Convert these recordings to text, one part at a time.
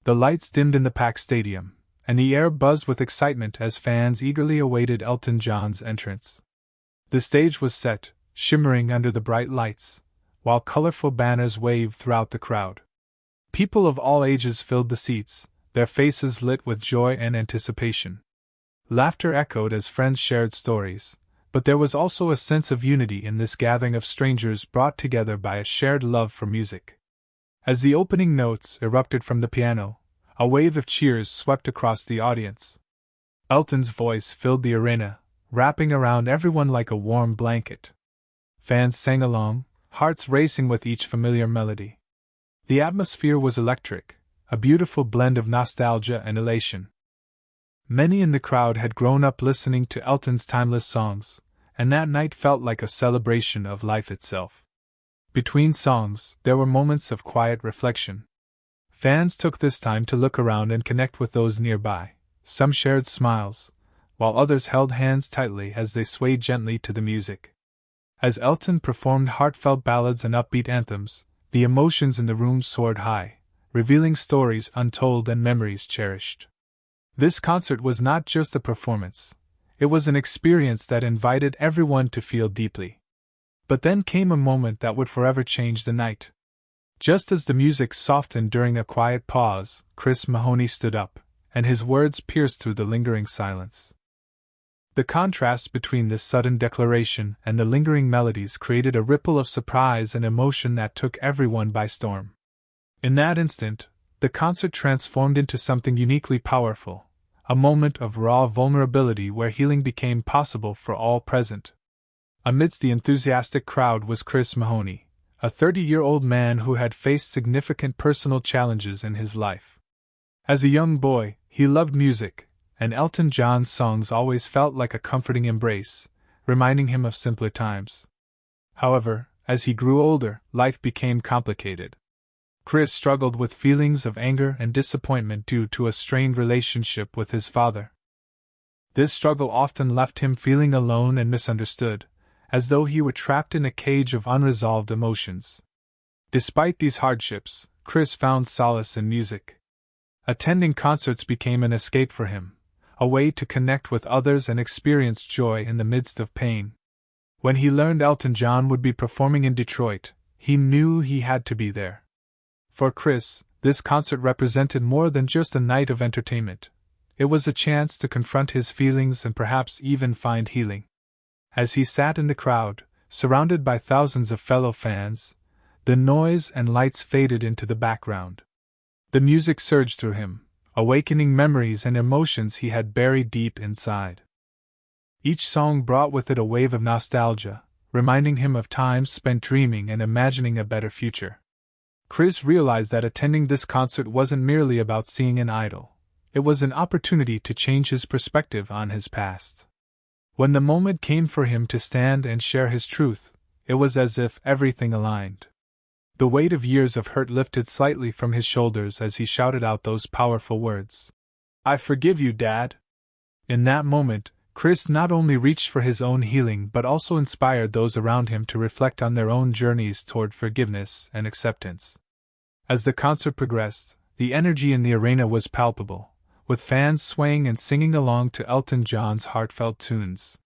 The lights dimmed in the packed stadium, and the air buzzed with excitement as fans eagerly awaited Elton John's entrance. The stage was set, shimmering under the bright lights, while colorful banners waved throughout the crowd. People of all ages filled the seats, their faces lit with joy and anticipation. Laughter echoed as friends shared stories, but there was also a sense of unity in this gathering of strangers brought together by a shared love for music. As the opening notes erupted from the piano, a wave of cheers swept across the audience. Elton's voice filled the arena, wrapping around everyone like a warm blanket. Fans sang along, hearts racing with each familiar melody. The atmosphere was electric, a beautiful blend of nostalgia and elation. Many in the crowd had grown up listening to Elton's timeless songs, and that night felt like a celebration of life itself. Between songs, there were moments of quiet reflection. Fans took this time to look around and connect with those nearby. Some shared smiles, while others held hands tightly as they swayed gently to the music. As Elton performed heartfelt ballads and upbeat anthems, the emotions in the room soared high, revealing stories untold and memories cherished. This concert was not just a performance, it was an experience that invited everyone to feel deeply. But then came a moment that would forever change the night. Just as the music softened during a quiet pause, Chris Mahoney stood up, and his words pierced through the lingering silence. The contrast between this sudden declaration and the lingering melodies created a ripple of surprise and emotion that took everyone by storm. In that instant, the concert transformed into something uniquely powerful, a moment of raw vulnerability where healing became possible for all present. Amidst the enthusiastic crowd was Chris Mahoney, a 30-year-old man who had faced significant personal challenges in his life. As a young boy, he loved music, and Elton John's songs always felt like a comforting embrace, reminding him of simpler times. However, as he grew older, life became complicated. Chris struggled with feelings of anger and disappointment due to a strained relationship with his father. This struggle often left him feeling alone and misunderstood, as though he were trapped in a cage of unresolved emotions. Despite these hardships, Chris found solace in music. Attending concerts became an escape for him, a way to connect with others and experience joy in the midst of pain. When he learned Elton John would be performing in Detroit, he knew he had to be there. For Chris, this concert represented more than just a night of entertainment. It was a chance to confront his feelings and perhaps even find healing. As he sat in the crowd, surrounded by thousands of fellow fans, the noise and lights faded into the background. The music surged through him, awakening memories and emotions he had buried deep inside. Each song brought with it a wave of nostalgia, reminding him of times spent dreaming and imagining a better future. Chris realized that attending this concert wasn't merely about seeing an idol. It was an opportunity to change his perspective on his past. When the moment came for him to stand and share his truth, it was as if everything aligned. The weight of years of hurt lifted slightly from his shoulders as he shouted out those powerful words. "I forgive you, Dad." In that moment, Chris not only reached for his own healing but also inspired those around him to reflect on their own journeys toward forgiveness and acceptance. As the concert progressed, the energy in the arena was palpable, with fans swaying and singing along to Elton John's heartfelt tunes.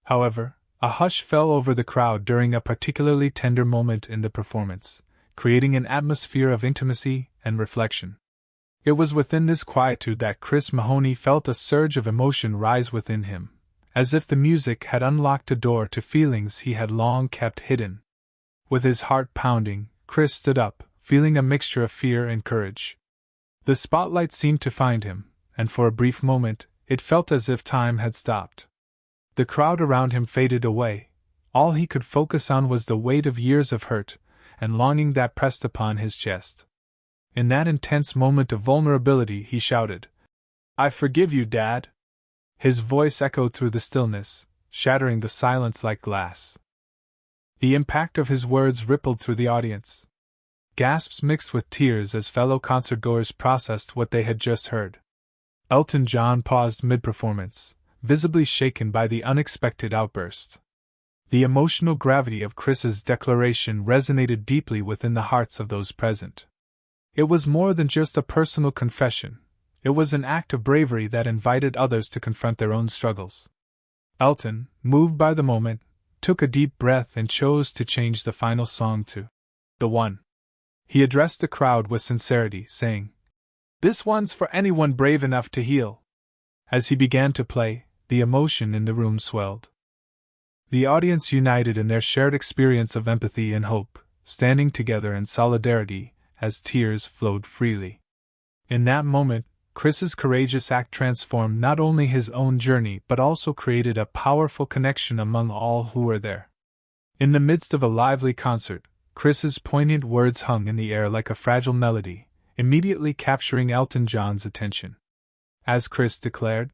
However, a hush fell over the crowd during a particularly tender moment in the performance, creating an atmosphere of intimacy and reflection. It was within this quietude that Chris Mahoney felt a surge of emotion rise within him, as if the music had unlocked a door to feelings he had long kept hidden. With his heart pounding, Chris stood up, feeling a mixture of fear and courage. The spotlight seemed to find him, and for a brief moment, it felt as if time had stopped. The crowd around him faded away. All he could focus on was the weight of years of hurt and longing that pressed upon his chest. In that intense moment of vulnerability, he shouted, "I forgive you, Dad." His voice echoed through the stillness, shattering the silence like glass. The impact of his words rippled through the audience. Gasps mixed with tears as fellow concertgoers processed what they had just heard. Elton John paused mid-performance, visibly shaken by the unexpected outburst. The emotional gravity of Chris's declaration resonated deeply within the hearts of those present. It was more than just a personal confession. It was an act of bravery that invited others to confront their own struggles. Elton, moved by the moment, took a deep breath and chose to change the final song to "The One." He addressed the crowd with sincerity, saying, "This one's for anyone brave enough to heal." As he began to play, the emotion in the room swelled. The audience united in their shared experience of empathy and hope, standing together in solidarity as tears flowed freely. In that moment, Chris's courageous act transformed not only his own journey but also created a powerful connection among all who were there. In the midst of a lively concert, Chris's poignant words hung in the air like a fragile melody, immediately capturing Elton John's attention. As Chris declared,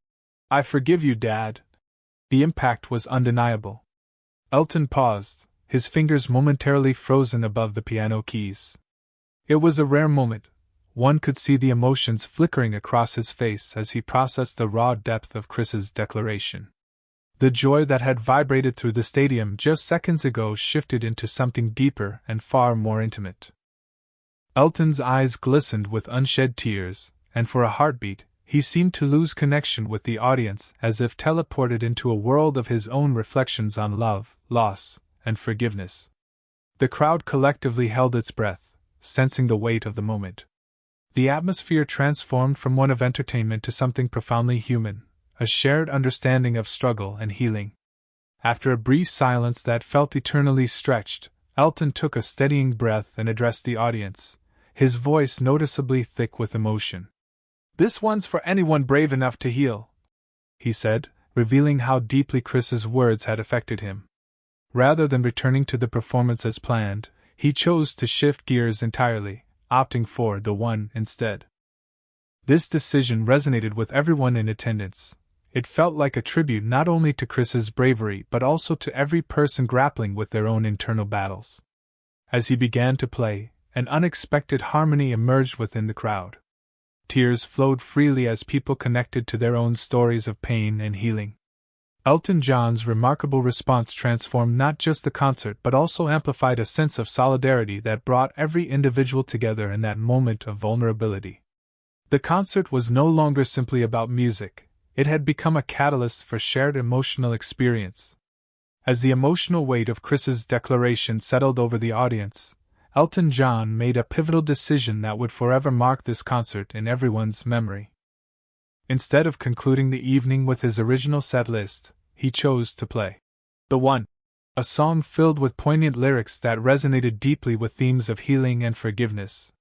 "I forgive you, Dad," the impact was undeniable. Elton paused, his fingers momentarily frozen above the piano keys. It was a rare moment. One could see the emotions flickering across his face as he processed the raw depth of Chris's declaration. The joy that had vibrated through the stadium just seconds ago shifted into something deeper and far more intimate. Elton's eyes glistened with unshed tears, and for a heartbeat, he seemed to lose connection with the audience as if teleported into a world of his own reflections on love, loss, and forgiveness. The crowd collectively held its breath, sensing the weight of the moment. The atmosphere transformed from one of entertainment to something profoundly human, a shared understanding of struggle and healing. After a brief silence that felt eternally stretched, Elton took a steadying breath and addressed the audience, his voice noticeably thick with emotion. "This one's for anyone brave enough to heal," he said, revealing how deeply Chris's words had affected him. Rather than returning to the performance as planned, he chose to shift gears entirely, opting for "The One" instead. This decision resonated with everyone in attendance. It felt like a tribute not only to Chris's bravery but also to every person grappling with their own internal battles. As he began to play, an unexpected harmony emerged within the crowd. Tears flowed freely as people connected to their own stories of pain and healing. Elton John's remarkable response transformed not just the concert but also amplified a sense of solidarity that brought every individual together in that moment of vulnerability. The concert was no longer simply about music, it had become a catalyst for shared emotional experience. As the emotional weight of Chris's declaration settled over the audience, Elton John made a pivotal decision that would forever mark this concert in everyone's memory. Instead of concluding the evening with his original set list, he chose to play "The One," a song filled with poignant lyrics that resonated deeply with themes of healing and forgiveness.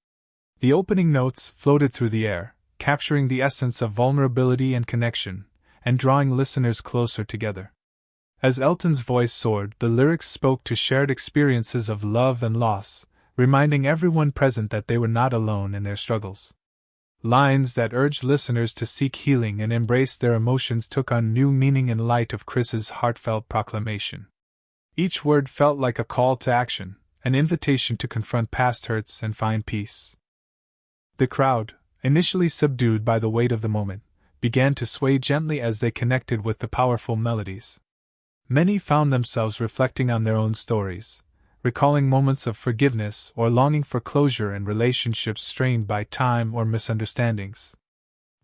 The opening notes floated through the air, capturing the essence of vulnerability and connection, and drawing listeners closer together. As Elton's voice soared, the lyrics spoke to shared experiences of love and loss, reminding everyone present that they were not alone in their struggles. Lines that urged listeners to seek healing and embrace their emotions took on new meaning in light of Chris's heartfelt proclamation. Each word felt like a call to action, an invitation to confront past hurts and find peace. The crowd, initially subdued by the weight of the moment, began to sway gently as they connected with the powerful melodies. Many found themselves reflecting on their own stories, recalling moments of forgiveness or longing for closure in relationships strained by time or misunderstandings.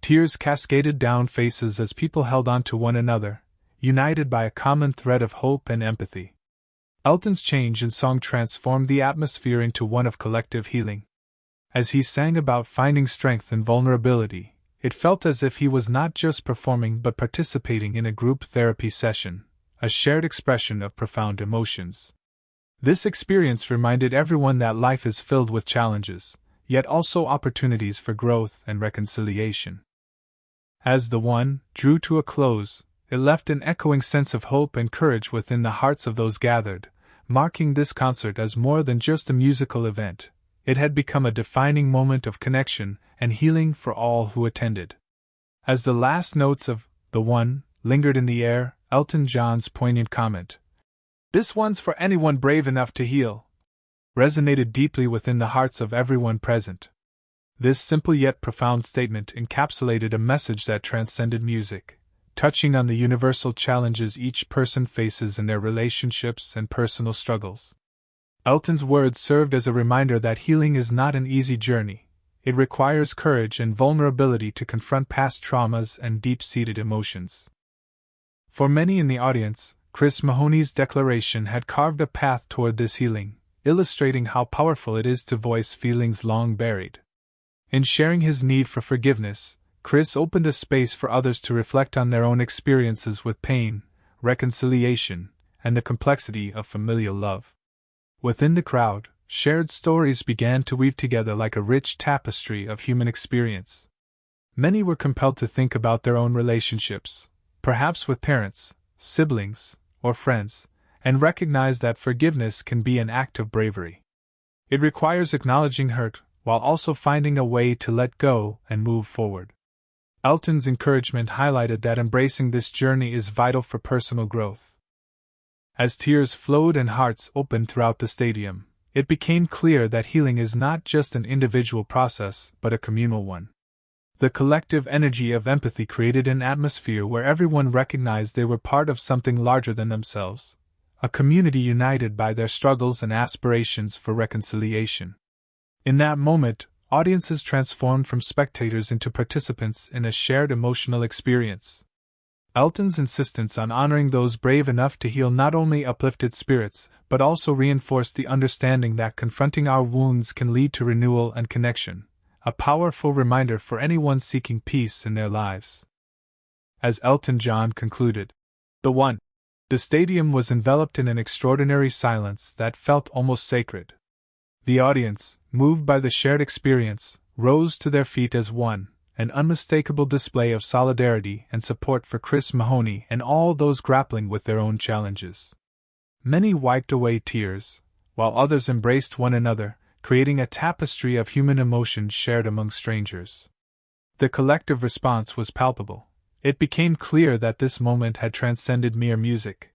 Tears cascaded down faces as people held on to one another, united by a common thread of hope and empathy. Elton's change in song transformed the atmosphere into one of collective healing. As he sang about finding strength in vulnerability, it felt as if he was not just performing but participating in a group therapy session, a shared expression of profound emotions. This experience reminded everyone that life is filled with challenges, yet also opportunities for growth and reconciliation. As "The One" drew to a close, it left an echoing sense of hope and courage within the hearts of those gathered, marking this concert as more than just a musical event. It had become a defining moment of connection and healing for all who attended. As the last notes of "The One" lingered in the air, Elton John's poignant comment, "This one's for anyone brave enough to heal," resonated deeply within the hearts of everyone present. This simple yet profound statement encapsulated a message that transcended music, touching on the universal challenges each person faces in their relationships and personal struggles. Elton's words served as a reminder that healing is not an easy journey, It requires courage and vulnerability to confront past traumas and deep-seated emotions. For many in the audience, Chris Mahoney's declaration had carved a path toward this healing, illustrating how powerful it is to voice feelings long buried. In sharing his need for forgiveness, Chris opened a space for others to reflect on their own experiences with pain, reconciliation, and the complexity of familial love. Within the crowd, shared stories began to weave together like a rich tapestry of human experience. Many were compelled to think about their own relationships, perhaps with parents, siblings, or friends, and recognize that forgiveness can be an act of bravery. It requires acknowledging hurt, while also finding a way to let go and move forward. Elton's encouragement highlighted that embracing this journey is vital for personal growth. As tears flowed and hearts opened throughout the stadium, it became clear that healing is not just an individual process, but a communal one. The collective energy of empathy created an atmosphere where everyone recognized they were part of something larger than themselves, a community united by their struggles and aspirations for reconciliation. In that moment, audiences transformed from spectators into participants in a shared emotional experience. Elton's insistence on honoring those brave enough to heal not only uplifted spirits, but also reinforced the understanding that confronting our wounds can lead to renewal and connection, a powerful reminder for anyone seeking peace in their lives. As Elton John concluded, the stadium was enveloped in an extraordinary silence that felt almost sacred. The audience, moved by the shared experience, rose to their feet as one, an unmistakable display of solidarity and support for Chris Mahoney and all those grappling with their own challenges. Many wiped away tears, while others embraced one another, creating a tapestry of human emotions shared among strangers. The collective response was palpable. It became clear that this moment had transcended mere music.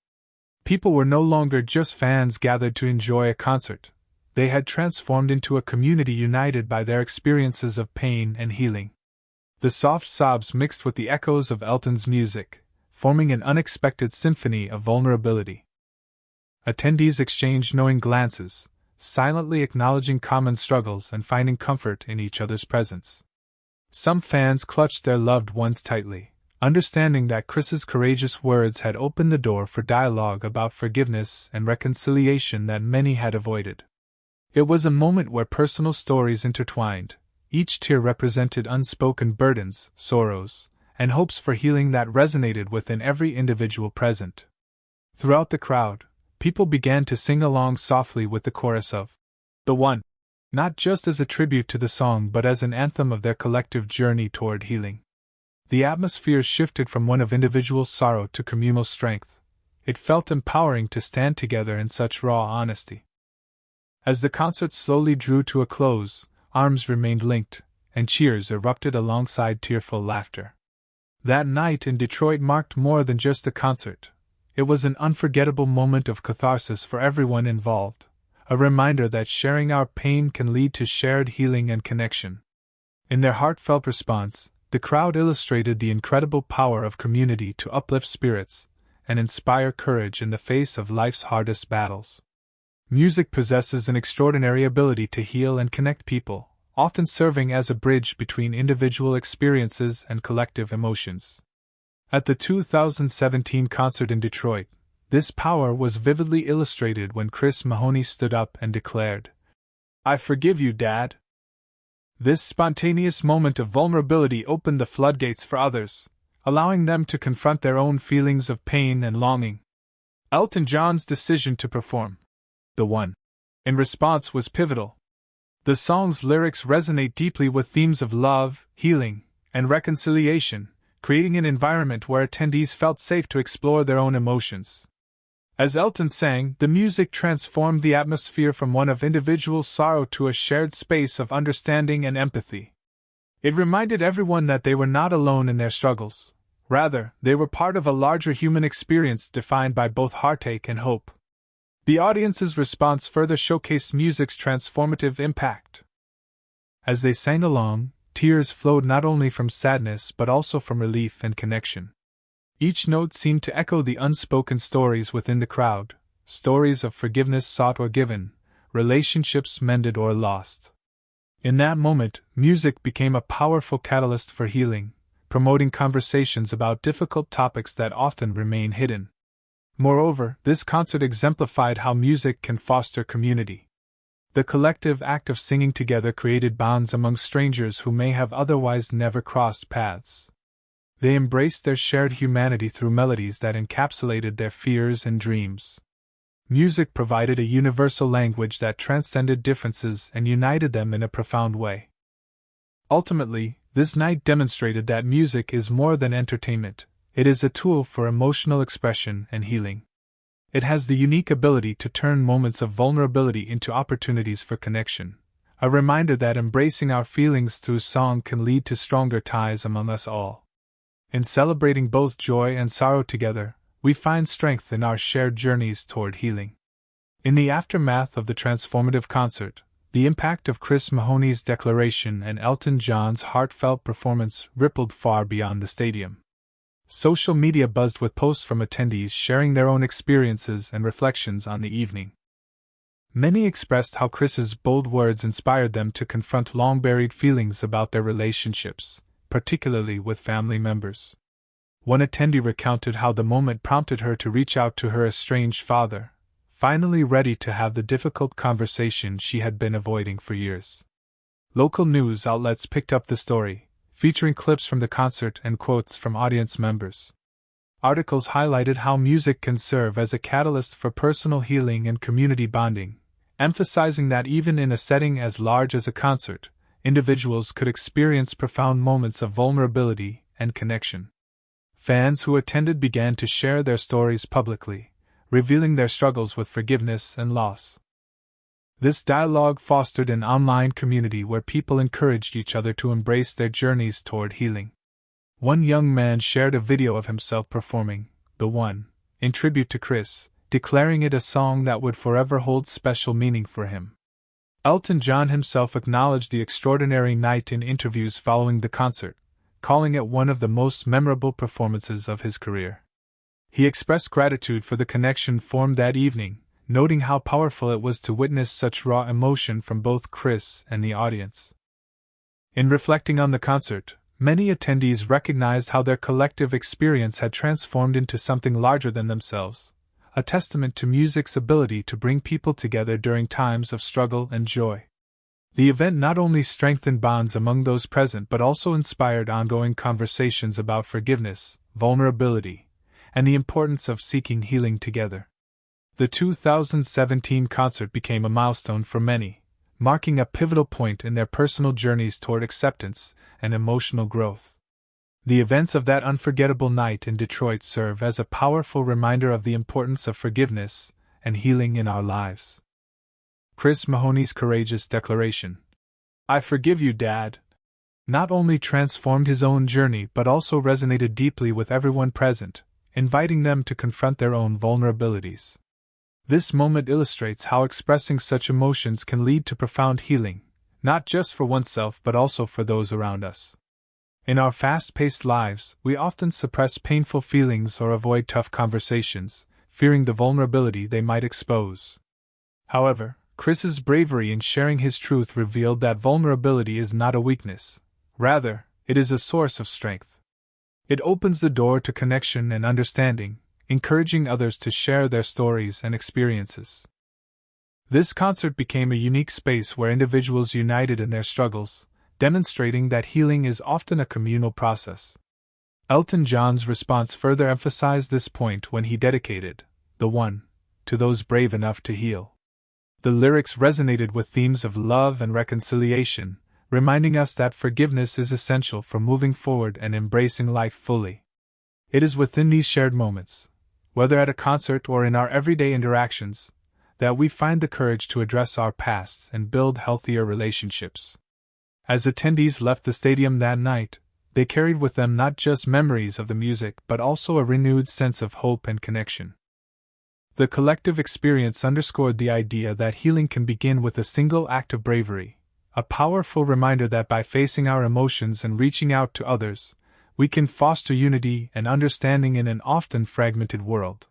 People were no longer just fans gathered to enjoy a concert. They had transformed into a community united by their experiences of pain and healing. The soft sobs mixed with the echoes of Elton's music, forming an unexpected symphony of vulnerability. Attendees exchanged knowing glances, silently acknowledging common struggles and finding comfort in each other's presence. Some fans clutched their loved ones tightly, understanding that Chris's courageous words had opened the door for dialogue about forgiveness and reconciliation that many had avoided. It was a moment where personal stories intertwined. Each tear represented unspoken burdens, sorrows, and hopes for healing that resonated within every individual present. Throughout the crowd, people began to sing along softly with the chorus of "The One," not just as a tribute to the song but as an anthem of their collective journey toward healing. The atmosphere shifted from one of individual sorrow to communal strength. It felt empowering to stand together in such raw honesty. As the concert slowly drew to a close, arms remained linked, and cheers erupted alongside tearful laughter. That night in Detroit marked more than just a concert. It was an unforgettable moment of catharsis for everyone involved, a reminder that sharing our pain can lead to shared healing and connection. In their heartfelt response, the crowd illustrated the incredible power of community to uplift spirits and inspire courage in the face of life's hardest battles. Music possesses an extraordinary ability to heal and connect people, often serving as a bridge between individual experiences and collective emotions. At the 2017 concert in Detroit, this power was vividly illustrated when Chris Mahoney stood up and declared, "I forgive you, Dad." This spontaneous moment of vulnerability opened the floodgates for others, allowing them to confront their own feelings of pain and longing. Elton John's decision to perform "The One" in response was pivotal. The song's lyrics resonate deeply with themes of love, healing, and reconciliation, creating an environment where attendees felt safe to explore their own emotions. As Elton sang, the music transformed the atmosphere from one of individual sorrow to a shared space of understanding and empathy. It reminded everyone that they were not alone in their struggles. Rather, they were part of a larger human experience defined by both heartache and hope. The audience's response further showcased music's transformative impact. As they sang along, tears flowed not only from sadness but also from relief and connection. Each note seemed to echo the unspoken stories within the crowd, stories of forgiveness sought or given, relationships mended or lost. In that moment, music became a powerful catalyst for healing, promoting conversations about difficult topics that often remain hidden. Moreover, this concert exemplified how music can foster community. The collective act of singing together created bonds among strangers who may have otherwise never crossed paths. They embraced their shared humanity through melodies that encapsulated their fears and dreams. Music provided a universal language that transcended differences and united them in a profound way. Ultimately, this night demonstrated that music is more than entertainment. It is a tool for emotional expression and healing. It has the unique ability to turn moments of vulnerability into opportunities for connection, a reminder that embracing our feelings through song can lead to stronger ties among us all. In celebrating both joy and sorrow together, we find strength in our shared journeys toward healing. In the aftermath of the transformative concert, the impact of Chris Mahoney's declaration and Elton John's heartfelt performance rippled far beyond the stadium. Social media buzzed with posts from attendees sharing their own experiences and reflections on the evening. Many expressed how Chris's bold words inspired them to confront long-buried feelings about their relationships, particularly with family members. One attendee recounted how the moment prompted her to reach out to her estranged father, finally ready to have the difficult conversation she had been avoiding for years. Local news outlets picked up the story, featuring clips from the concert and quotes from audience members. Articles highlighted how music can serve as a catalyst for personal healing and community bonding, emphasizing that even in a setting as large as a concert, individuals could experience profound moments of vulnerability and connection. Fans who attended began to share their stories publicly, revealing their struggles with forgiveness and loss. This dialogue fostered an online community where people encouraged each other to embrace their journeys toward healing. One young man shared a video of himself performing "The One" in tribute to Chris, declaring it a song that would forever hold special meaning for him. Elton John himself acknowledged the extraordinary night in interviews following the concert, calling it one of the most memorable performances of his career. He expressed gratitude for the connection formed that evening, noting how powerful it was to witness such raw emotion from both Chris and the audience. In reflecting on the concert, many attendees recognized how their collective experience had transformed into something larger than themselves, a testament to music's ability to bring people together during times of struggle and joy. The event not only strengthened bonds among those present but also inspired ongoing conversations about forgiveness, vulnerability, and the importance of seeking healing together. The 2017 concert became a milestone for many, marking a pivotal point in their personal journeys toward acceptance and emotional growth. The events of that unforgettable night in Detroit serve as a powerful reminder of the importance of forgiveness and healing in our lives. Chris Mahoney's courageous declaration, "I forgive you, Dad," not only transformed his own journey but also resonated deeply with everyone present, inviting them to confront their own vulnerabilities. This moment illustrates how expressing such emotions can lead to profound healing, not just for oneself but also for those around us. In our fast-paced lives, we often suppress painful feelings or avoid tough conversations, fearing the vulnerability they might expose. However, Chris's bravery in sharing his truth revealed that vulnerability is not a weakness. Rather, it is a source of strength. It opens the door to connection and understanding, encouraging others to share their stories and experiences. This concert became a unique space where individuals united in their struggles, demonstrating that healing is often a communal process. Elton John's response further emphasized this point when he dedicated "The One" to those brave enough to heal. The lyrics resonated with themes of love and reconciliation, reminding us that forgiveness is essential for moving forward and embracing life fully. It is within these shared moments, whether at a concert or in our everyday interactions, that we find the courage to address our pasts and build healthier relationships. As attendees left the stadium that night, they carried with them not just memories of the music but also a renewed sense of hope and connection. The collective experience underscored the idea that healing can begin with a single act of bravery, a powerful reminder that by facing our emotions and reaching out to others, we can foster unity and understanding in an often fragmented world.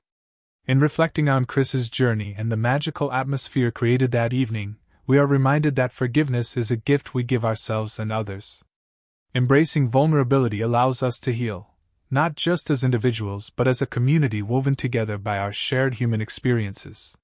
In reflecting on Chris's journey and the magical atmosphere created that evening, we are reminded that forgiveness is a gift we give ourselves and others. Embracing vulnerability allows us to heal, not just as individuals but as a community woven together by our shared human experiences.